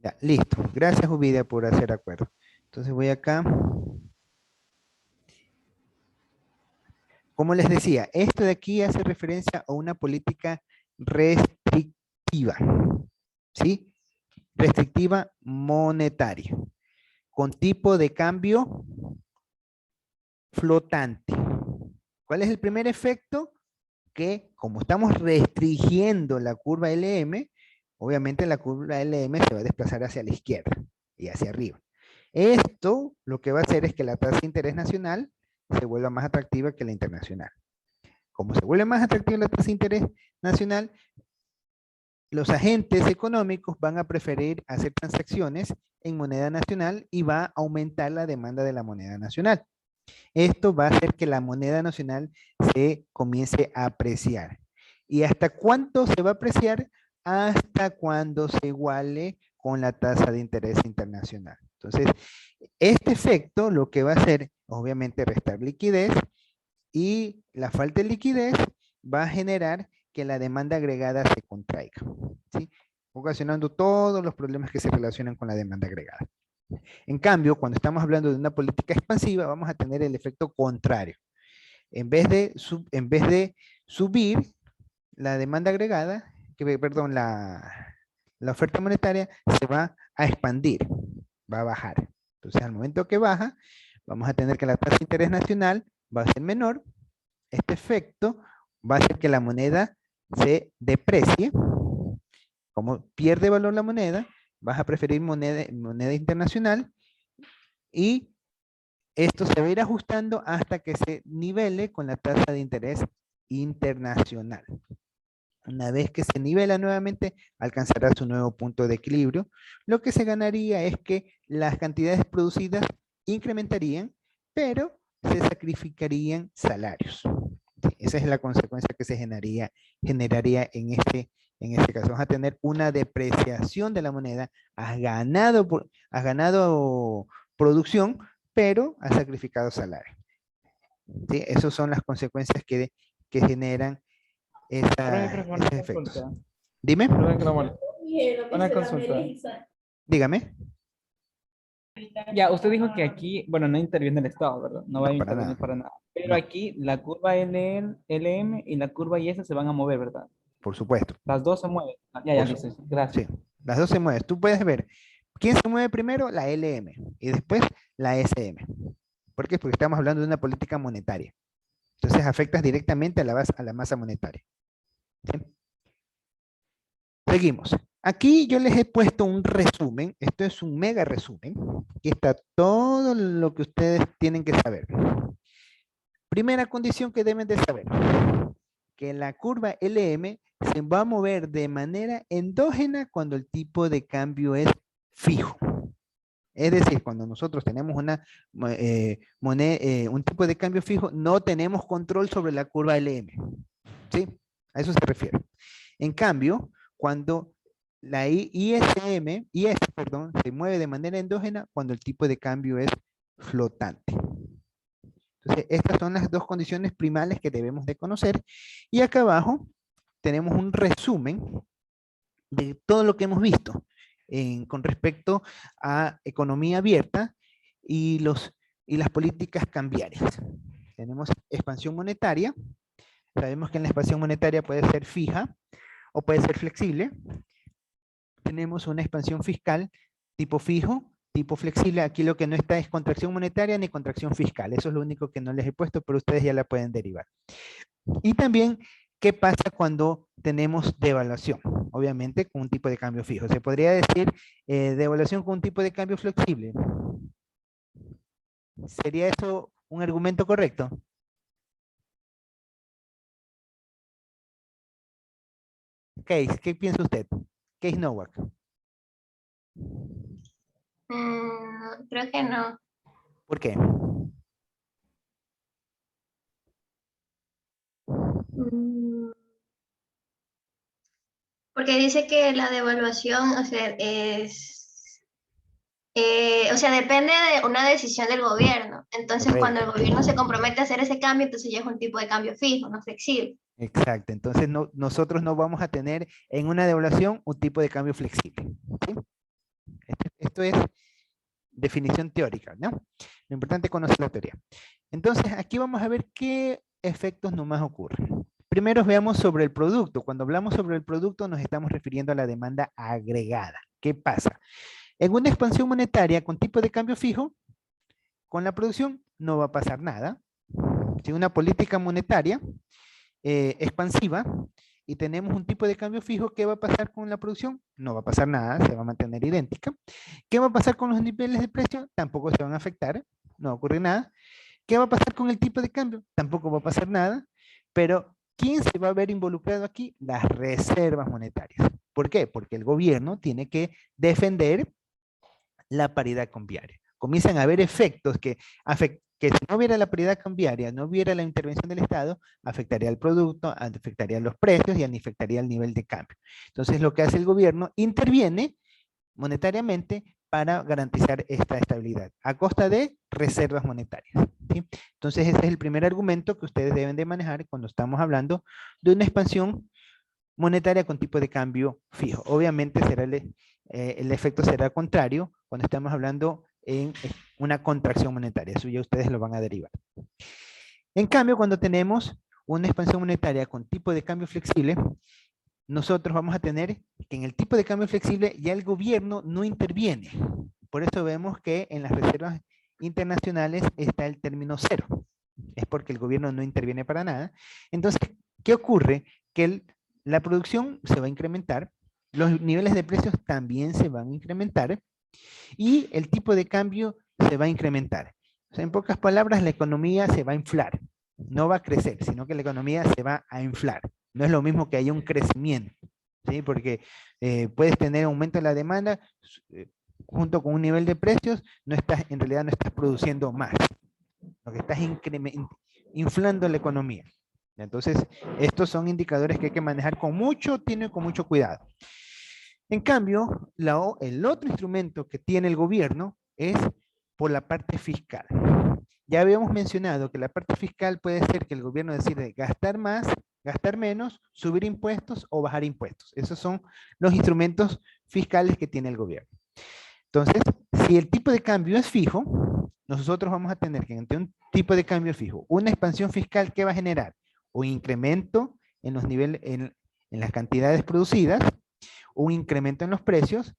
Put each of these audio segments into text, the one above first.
Ya, listo. Gracias, Uvidia, por hacer acuerdo. Entonces voy acá. Como les decía, esto de aquí hace referencia a una política restrictiva, ¿sí? Restrictiva monetaria, con tipo de cambio flotante. ¿Cuál es el primer efecto? Que como estamos restringiendo la curva LM, obviamente la curva LM se va a desplazar hacia la izquierda y hacia arriba. Esto lo que va a hacer es que la tasa de interés nacional se vuelva más atractiva que la internacional. Como se vuelve más atractiva la tasa de interés nacional, los agentes económicos van a preferir hacer transacciones en moneda nacional y va a aumentar la demanda de la moneda nacional. Esto va a hacer que la moneda nacional se comience a apreciar. ¿Y hasta cuánto se va a apreciar? Hasta cuando se iguale con la tasa de interés internacional. Entonces, este efecto lo que va a hacer, obviamente, restar liquidez y la falta de liquidez va a generar que la demanda agregada se contraiga, ¿sí? Ocasionando todos los problemas que se relacionan con la demanda agregada. En cambio, cuando estamos hablando de una política expansiva, vamos a tener el efecto contrario. En vez de subir la demanda agregada, perdón, la oferta monetaria se va a expandir, va a bajar. Entonces, al momento que baja, vamos a tener que la tasa de interés nacional va a ser menor. Este efecto va a hacer que la moneda se deprecie. Como pierde valor la moneda, vas a preferir moneda internacional y esto se va a ir ajustando hasta que se nivele con la tasa de interés internacional. Una vez que se nivela nuevamente, alcanzará su nuevo punto de equilibrio. Lo que se ganaría es que las cantidades producidas incrementarían, pero se sacrificarían salarios. Esa es la consecuencia que se generaría en este caso. Vas a tener una depreciación de la moneda, has ganado producción, pero has sacrificado salario. ¿Sí? Esas son las consecuencias que generan Profe, una esos efectos. consulta. Dime, Perdón que lo moleste. Una consulta. dígame. Ya, usted dijo que aquí, bueno, no interviene el Estado, ¿verdad? No va No, a para intervenir nada. para nada. Pero No, aquí la curva LM y la curva IS se van a mover, ¿verdad? por supuesto. Las dos se mueven. Ah, ya, Por listo. su, Gracias. sí, las dos se mueven. Tú puedes ver quién se mueve primero, la LM, y después la SM. ¿Por qué? Porque estamos hablando de una política monetaria. Entonces afectas directamente a la masa monetaria. ¿Sí? Seguimos. Aquí yo les he puesto un resumen. Esto es un mega resumen. Aquí está todo lo que ustedes tienen que saber. Primera condición que deben de saber, que la curva LM se va a mover de manera endógena cuando el tipo de cambio es fijo. Es decir, cuando nosotros tenemos un tipo de cambio fijo, no tenemos control sobre la curva LM. ¿Sí? A eso se refiere. En cambio, cuando la IS, se mueve de manera endógena cuando el tipo de cambio es flotante. Entonces, estas son las dos condiciones primarias que debemos de conocer. Y acá abajo tenemos un resumen de todo lo que hemos visto con respecto a economía abierta y, y las políticas cambiarias. Tenemos expansión monetaria. Sabemos que en la expansión monetaria puede ser fija o puede ser flexible. Tenemos una expansión fiscal tipo fijo, tipo flexible. Aquí lo que no está es contracción monetaria ni contracción fiscal. Eso es lo único que no les he puesto, pero ustedes ya la pueden derivar. Y también, ¿qué pasa cuando tenemos devaluación? Obviamente, con un tipo de cambio fijo. Se podría decir devaluación con un tipo de cambio flexible. ¿Sería eso un argumento correcto? Case, ¿qué piensa usted? Case Nowak. Creo que no. ¿Por qué? Mm, Porque dice que la devaluación, o sea, o sea, depende de una decisión del gobierno. Entonces, cuando el Correcto. gobierno se compromete a hacer ese cambio, entonces ya es un tipo de cambio fijo, no flexible. Exacto. Entonces, nosotros no vamos a tener en una devaluación un tipo de cambio flexible. ¿Sí? Esto es definición teórica, ¿no? Lo importante es conocer la teoría. Entonces, aquí vamos a ver qué efectos nomás ocurren. Primero veamos sobre el producto. Cuando hablamos sobre el producto nos estamos refiriendo a la demanda agregada. ¿Qué pasa? En una expansión monetaria con tipo de cambio fijo, con la producción no va a pasar nada. Si una política monetaria expansiva y tenemos un tipo de cambio fijo, ¿qué va a pasar con la producción? No va a pasar nada, se va a mantener idéntica. ¿Qué va a pasar con los niveles de precio? Tampoco se van a afectar, no va a ocurrir nada. ¿Qué va a pasar con el tipo de cambio? Tampoco va a pasar nada, pero ¿quién se va a ver involucrado aquí? Las reservas monetarias. ¿Por qué? Porque el gobierno tiene que defender la paridad cambiaria. Comienzan a haber efectos que si no hubiera la paridad cambiaria, no hubiera la intervención del Estado, afectaría al producto, afectaría los precios y afectaría el nivel de cambio. Entonces lo que hace el gobierno, interviene monetariamente para garantizar esta estabilidad, a costa de reservas monetarias, ¿sí? Entonces ese es el primer argumento que ustedes deben de manejar cuando estamos hablando de una expansión monetaria con tipo de cambio fijo. Obviamente será el efecto será contrario cuando estamos hablando en una contracción monetaria. Eso ya ustedes lo van a derivar. En cambio, cuando tenemos una expansión monetaria con tipo de cambio flexible, nosotros vamos a tener que en el tipo de cambio flexible ya el gobierno no interviene. Por eso vemos que en las reservas internacionales está el término cero. Es porque el gobierno no interviene para nada. Entonces, ¿qué ocurre? Que la producción se va a incrementar, los niveles de precios también se van a incrementar y el tipo de cambio se va a incrementar. O sea, en pocas palabras, la economía se va a inflar. No va a crecer, sino que la economía se va a inflar. No es lo mismo que haya un crecimiento, ¿sí? Porque puedes tener aumento de la demanda junto con un nivel de precios, en realidad no estás produciendo más. Lo que estás inflando la economía. Entonces, estos son indicadores que hay que manejar con mucho tino y con mucho cuidado. En cambio, el otro instrumento que tiene el gobierno es por la parte fiscal. Ya habíamos mencionado que la parte fiscal puede ser que el gobierno decide gastar más, gastar menos, subir impuestos o bajar impuestos. Esos son los instrumentos fiscales que tiene el gobierno. Entonces, si el tipo de cambio es fijo, nosotros vamos a tener que ante un tipo de cambio fijo, una expansión fiscal que va a generar un incremento en los niveles, en las cantidades producidas, un incremento en los precios,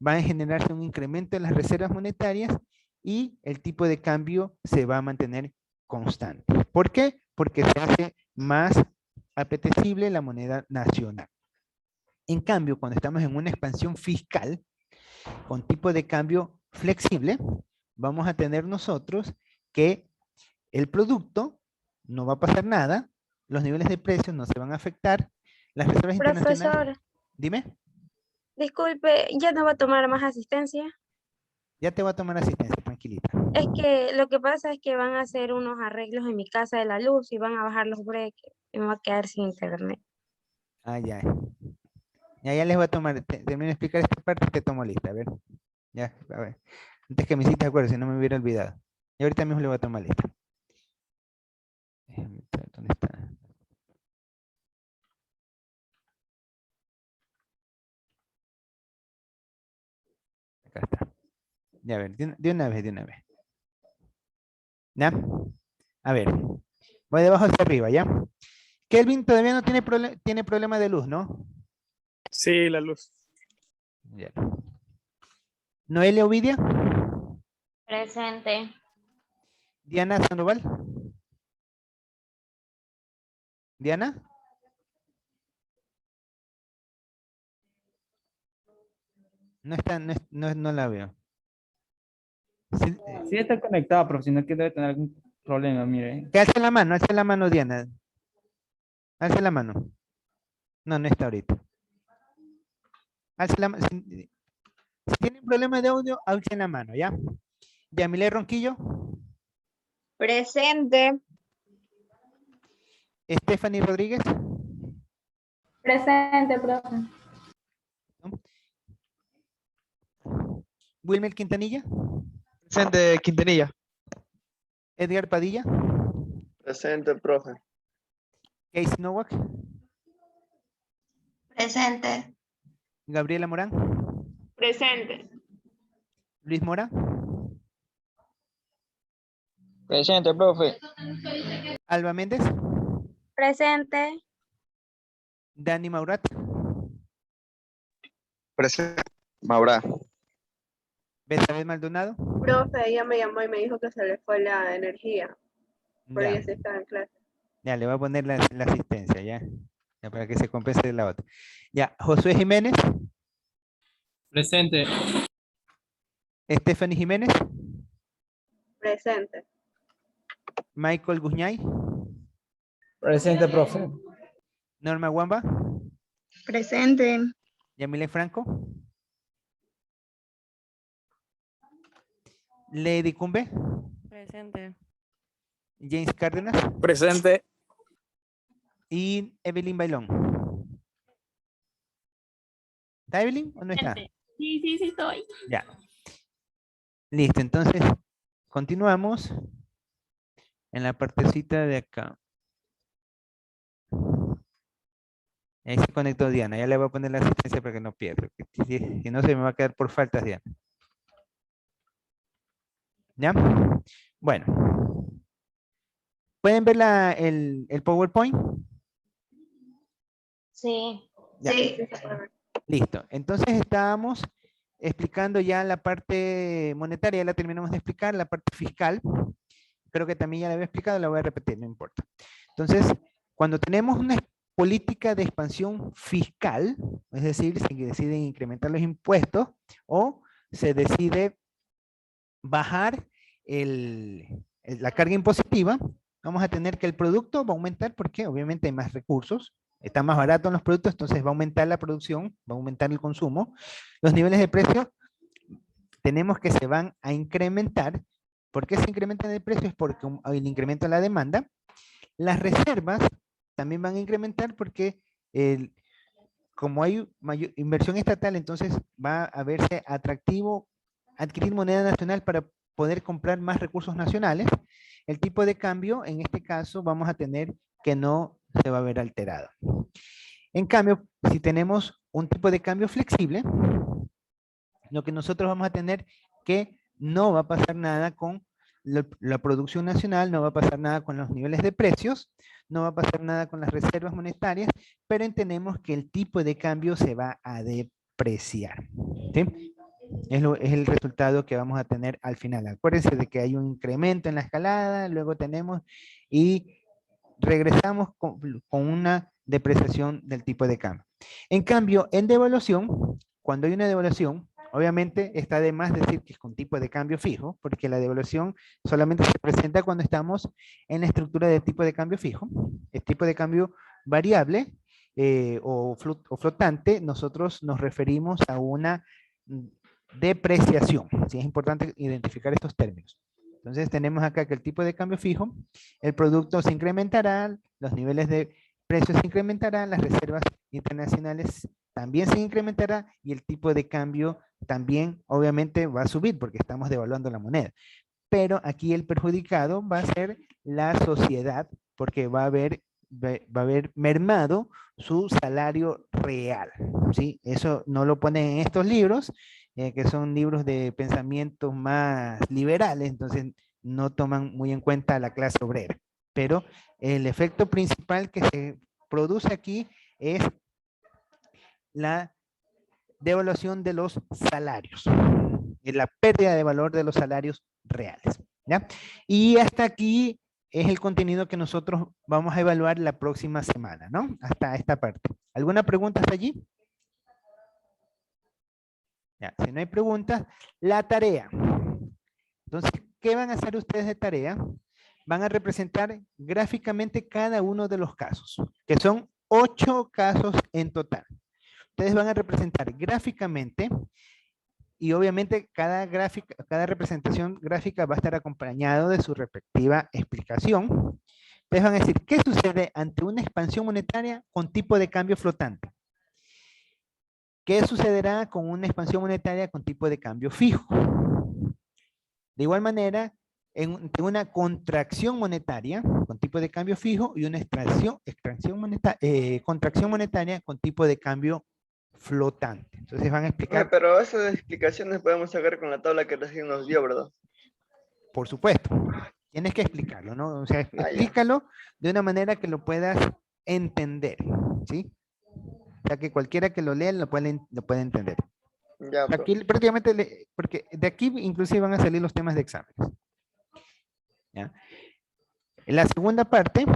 va a generarse un incremento en las reservas monetarias y el tipo de cambio se va a mantener constante. ¿Por qué? Porque se hace más apetecible la moneda nacional. En cambio, cuando estamos en una expansión fiscal con tipo de cambio flexible, vamos a tener nosotros que el producto no va a pasar nada, los niveles de precios no se van a afectar, las reservas internacionales... Profesor, Dime. disculpe, ¿ya no va a tomar más asistencia? Ya te va a tomar asistencia, tranquilita. Es que lo que pasa es que van a hacer unos arreglos en mi casa de la luz y van a bajar los breakers y me va a quedar sin internet. Ah, ya. Ya les voy a tomar, termino de explicar esta parte y te tomo lista, a ver. Ya, a ver. Antes que me hiciste acuerdo, si no me hubiera olvidado. Y ahorita mismo le voy a tomar lista. Déjame ver, ¿dónde está? Acá está. Ya, a ver, de una vez, de una vez. ¿Ya? A ver, voy de abajo hacia arriba, ¿ya? Kelvin todavía no tiene problema de luz, ¿no? Sí, la luz. Ya. Noelia Ovidia. Presente. Diana Sandoval. Diana. No está, no la veo. Sí, Sí está conectado, pero si no que debe tener algún problema, mire. que alce la mano, Diana. Alce la mano. No, no está ahorita. Alce la mano. Si tienen problema de audio, alce la mano, ¿ya? Yamile Ronquillo. Presente. Stephanie Rodríguez. Presente, profe. Wilmer Quintanilla. Presente, Quintanilla. Edgar Padilla. Presente, profe. Casey Nowak. Presente. Gabriela Morán. Presente. Luis Mora, Presente, profe. Alba Méndez, Presente. Dani Maurat, Presente. Maura. Betsabé Maldonado. Profe, ella me llamó y me dijo que se le fue la energía. Por Ya, ella sí estaba en clase. ya, le voy a poner la asistencia, ya. Ya, para que se compense de la otra. Ya, Josué Jiménez, Presente. Stephanie Jiménez, Presente. Michael Guñay, Presente, profe. Norma Wamba, Presente. Yamile Franco, Lady Cumbe, Presente. James Cárdenas Presente. y Evelyn Bailón. ¿Está Evelyn o no está? Sí, estoy. Ya. Listo, entonces continuamos en la partecita de acá. Ahí se conectó Diana, ya le voy a poner la asistencia para que no pierda. Si no, se me va a quedar por faltas, Diana. ¿Ya? Bueno. ¿Pueden ver el PowerPoint? Sí. Ya. Sí. Listo. Entonces estábamos explicando ya la parte monetaria, ya la terminamos de explicar, la parte fiscal. Creo que también ya la había explicado, la voy a repetir, no importa. Entonces, cuando tenemos una política de expansión fiscal, es decir, se deciden incrementar los impuestos o se decide bajar la carga impositiva, vamos a tener que el producto va a aumentar porque obviamente hay más recursos, está más barato en los productos, entonces va a aumentar la producción, va a aumentar el consumo. Los niveles de precio tenemos que se van a incrementar. ¿Por qué se incrementan el precio? Es porque hay un incremento en la demanda. Las reservas también van a incrementar porque como hay mayor inversión estatal, entonces va a verse atractivo adquirir moneda nacional para poder comprar más recursos nacionales. El tipo de cambio, en este caso, vamos a tener que no se va a ver alterado. En cambio, si tenemos un tipo de cambio flexible, lo que nosotros vamos a tener que no va a pasar nada con la producción nacional, no va a pasar nada con los niveles de precios, no va a pasar nada con las reservas monetarias, pero entendemos que el tipo de cambio se va a depreciar. ¿Sí? Es el resultado que vamos a tener al final. Acuérdense de que hay un incremento en la escalada, luego tenemos y regresamos con una depreciación del tipo de cambio. En cambio, en devaluación, cuando hay una devaluación, obviamente está de más decir que es con tipo de cambio fijo, porque la devaluación solamente se presenta cuando estamos en la estructura del tipo de cambio fijo. El tipo de cambio variable o flotante, nosotros nos referimos a una depreciación. Sí, es importante identificar estos términos. Entonces tenemos acá que el tipo de cambio fijo, el producto se incrementará, los niveles de precios se incrementarán, las reservas internacionales también se incrementará y el tipo de cambio también obviamente va a subir porque estamos devaluando la moneda. Pero aquí el perjudicado va a ser la sociedad porque va a haber mermado su salario real. ¿Sí? Eso no lo ponen en estos libros, que son libros de pensamientos más liberales, entonces no toman muy en cuenta a la clase obrera. Pero el efecto principal que se produce aquí es la devaluación de los salarios, la pérdida de valor de los salarios reales. ¿Ya? Y hasta aquí es el contenido que nosotros vamos a evaluar la próxima semana, ¿no? Hasta esta parte. ¿Alguna pregunta hasta allí? Ya, si no hay preguntas, la tarea. Entonces, ¿qué van a hacer ustedes de tarea? Van a representar gráficamente cada uno de los casos, que son 8 casos en total. Ustedes van a representar gráficamente y obviamente cada representación gráfica va a estar acompañado de su respectiva explicación. Ustedes van a decir, ¿qué sucede ante una expansión monetaria con tipo de cambio flotante? ¿Qué sucederá con una expansión monetaria con tipo de cambio fijo? De igual manera, en una contracción monetaria con tipo de cambio fijo y una contracción monetaria con tipo de cambio flotante. Entonces van a explicar, Pero esas explicaciones podemos sacar con la tabla que recién nos dio, ¿verdad? por supuesto, tienes que explicarlo, ¿no? O sea, ya. explícalo de una manera que lo puedas entender, ¿sí? O sea, que cualquiera que lo lea lo puede entender. Ya, profe. Aquí prácticamente, porque de aquí inclusive van a salir los temas de exámenes. ¿Ya? La segunda parte,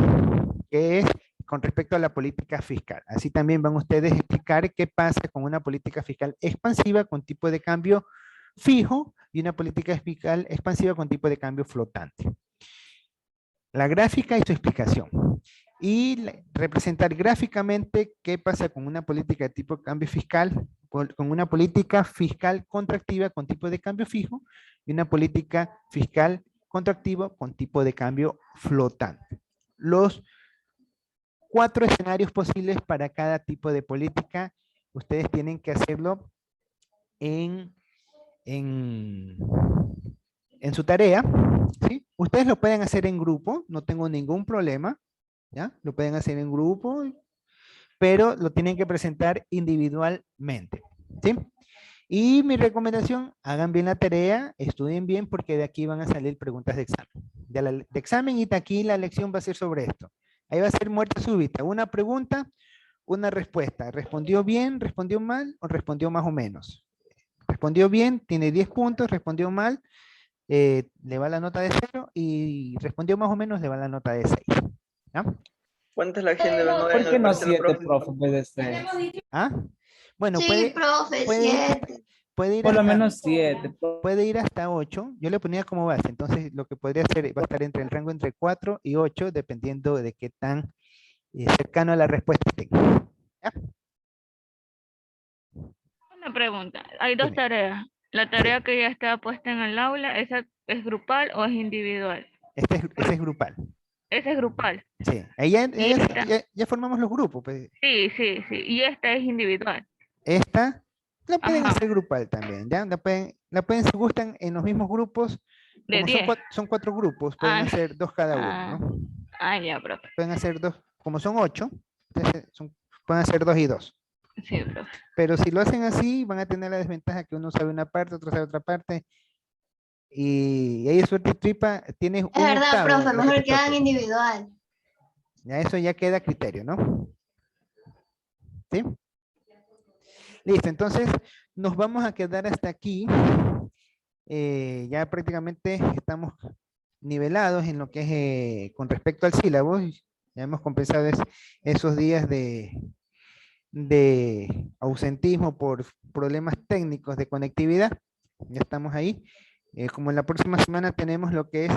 que es con respecto a la política fiscal. Así también van ustedes a explicar qué pasa con una política fiscal expansiva con tipo de cambio fijo y una política fiscal expansiva con tipo de cambio flotante. La gráfica y su explicación. Y representar gráficamente qué pasa con una política de tipo de cambio fiscal, con una política fiscal contractiva con tipo de cambio fijo y una política fiscal contractiva con tipo de cambio flotante. Los 4 escenarios posibles para cada tipo de política, ustedes tienen que hacerlo en su tarea, ¿sí? Ustedes lo pueden hacer en grupo, no tengo ningún problema, ¿ya? Lo pueden hacer en grupo, pero lo tienen que presentar individualmente, ¿sí? Y mi recomendación, hagan bien la tarea, estudien bien, porque de aquí van a salir preguntas de examen. De examen, y de aquí la lección va a ser sobre esto. Ahí va a ser muerte súbita, una pregunta, una respuesta. ¿Respondió bien, respondió mal o respondió más o menos? Respondió bien, tiene 10 puntos, respondió mal, le va la nota de 0, y respondió más o menos, le va la nota de 6. ¿Ya? ¿Cuánta es la acción de no ¿Por en qué el no parcial, 7, profe? profe, en vez de 6? ¿Ah? Bueno, Sí, profe, puede ir, 7. puede ir Por lo hasta, menos 7. puede ir hasta 8. Yo le ponía como base, entonces lo que podría hacer va a estar entre el rango entre 4 y 8, dependiendo de qué tan cercano a la respuesta estén. ¿Ya? Una pregunta. Hay dos Dime. tareas. La tarea que ya está puesta en el aula, ¿esa es grupal o es individual? Ese es grupal. Esa es grupal. Sí, ahí ya, Y esta, ya formamos los grupos. Pues. sí, sí, sí. Y esta es individual. Esta la pueden Ajá. hacer grupal también, ¿ya? Si gustan, en los mismos grupos, De como 10. son 4 grupos, pueden Ah, hacer 2 cada uno, ah, ¿no? ya, profe. Pueden hacer 2, como son 8, entonces pueden hacer 2 y 2. Sí, profe. Pero si lo hacen así, van a tener la desventaja que uno sabe una parte, otro sabe otra parte, y ahí es suerte y tripa, tienes un Es verdad, octavo profe, lo que mejor te que hagan toque. individual. Ya eso ya queda a criterio, ¿no? ¿Sí? Listo, entonces nos vamos a quedar hasta aquí. Ya prácticamente estamos nivelados en lo que es con respecto al sílabo. Ya hemos compensado esos días de ausentismo por problemas técnicos de conectividad. Ya estamos ahí. Como en la próxima semana tenemos lo que es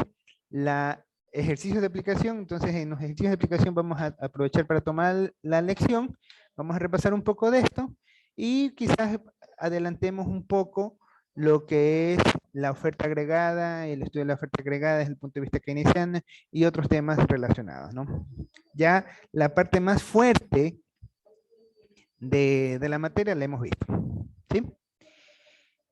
la ejercicios de aplicación, entonces en los ejercicios de aplicación vamos a aprovechar para tomar la lección. Vamos a repasar un poco de esto y quizás adelantemos un poco lo que es la oferta agregada, el estudio de la oferta agregada desde el punto de vista keynesiano y otros temas relacionados, ¿no? Ya la parte más fuerte de la materia la hemos visto, ¿sí?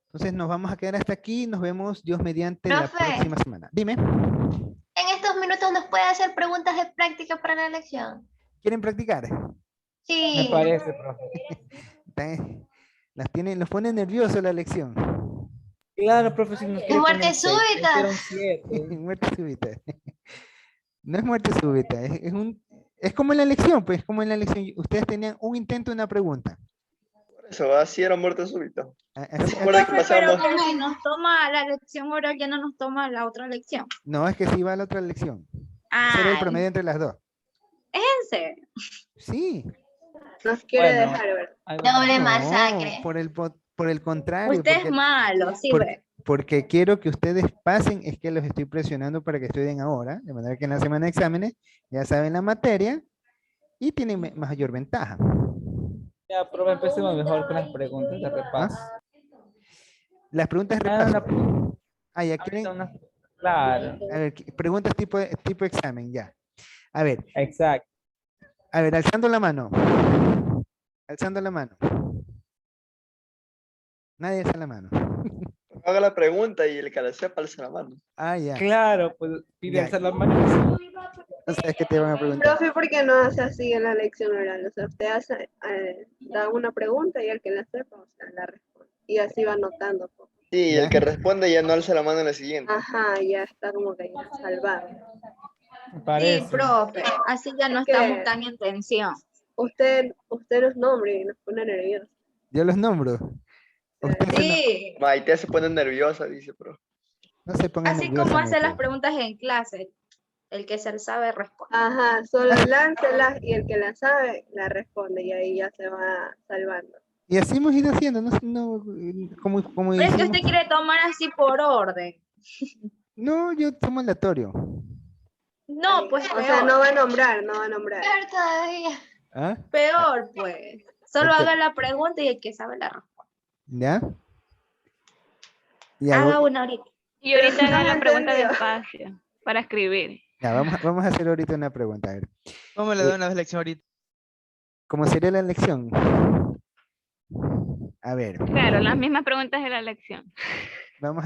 Entonces nos vamos a quedar hasta aquí, nos vemos Dios mediante la Profe. próxima semana. Dime. En estos minutos nos puede hacer preguntas de práctica para la lección. ¿Quieren practicar? Me Sí. parece, profe. Los pone nerviosos la lección. Claro, profe, si nos quiere muerte poner 6, súbita. hicieron 7. Muerte súbita. No es muerte súbita, es como en la lección, pues como en la lección. Ustedes tenían un intento de una pregunta. Por eso, así era muerte súbita. Así- Recuerda que pasamos... Pero si nos toma la lección oral, ya no nos toma la otra lección. No, es que sí va a la otra lección. Ese era el promedio entre las dos. ¿En serio? Sí. Nos quiere Bueno. dejar ver. Doble No, masacre. por el contrario. Usted porque- es malo, sí, ve. porque quiero que ustedes pasen, es que los estoy presionando para que estudien ahora, de manera que en la semana de exámenes ya saben la materia y tienen mayor ventaja. Ya, profe, empecemos mejor con las preguntas de repaso. Las preguntas de Ah, repaso. Ya Ahorita quieren, claro, a ver, preguntas tipo examen, ya. A ver, exacto. alzando la mano. Alzando la mano. Nadie alza la mano. Haga la pregunta y el que la sepa alza la mano. Ah, ya. Claro, pues pide Ya. alzar la mano. No sabes qué te van a preguntar. Profe, ¿por qué no hace así en la lección oral? O sea, usted hace, da una pregunta y el que la sepa, o sea, la responde. Y así va anotando. Pues. Sí, Ya. el que responde ya no alza la mano en la siguiente. Ajá, ya está como que ya salvado. Me parece. Sí, profe, así ya no Es que- estamos tan en tensión. Usted los nombra y nos pone nerviosos. Yo los nombro. Usted se no, Sí, Maite se pone nerviosa, dice, pero. no se ponga así nerviosa, como hace Maite. las preguntas en clase. El que se sabe responde. Ajá, solo láncelas y el que la sabe, la responde y ahí ya se va salvando. Y así hemos ido haciendo, no, como Pero es que hicimos. usted quiere tomar así por orden. No, yo tomo aleatorio. No, pues O peor. sea, no va a nombrar, no va a nombrar. Peor todavía. ¿Ah? Peor, pues. Solo Ok. haga la pregunta y el que sabe la respuesta. ¿Ya? Ya, Haga una ahorita. Y ahorita no haga la pregunta entendió. despacio para escribir. ya, vamos a hacer ahorita una pregunta. A ver, ¿Cómo le doy una lección ahorita? ¿cómo sería la elección? A ver, Claro, las mismas preguntas de la lección. vamos a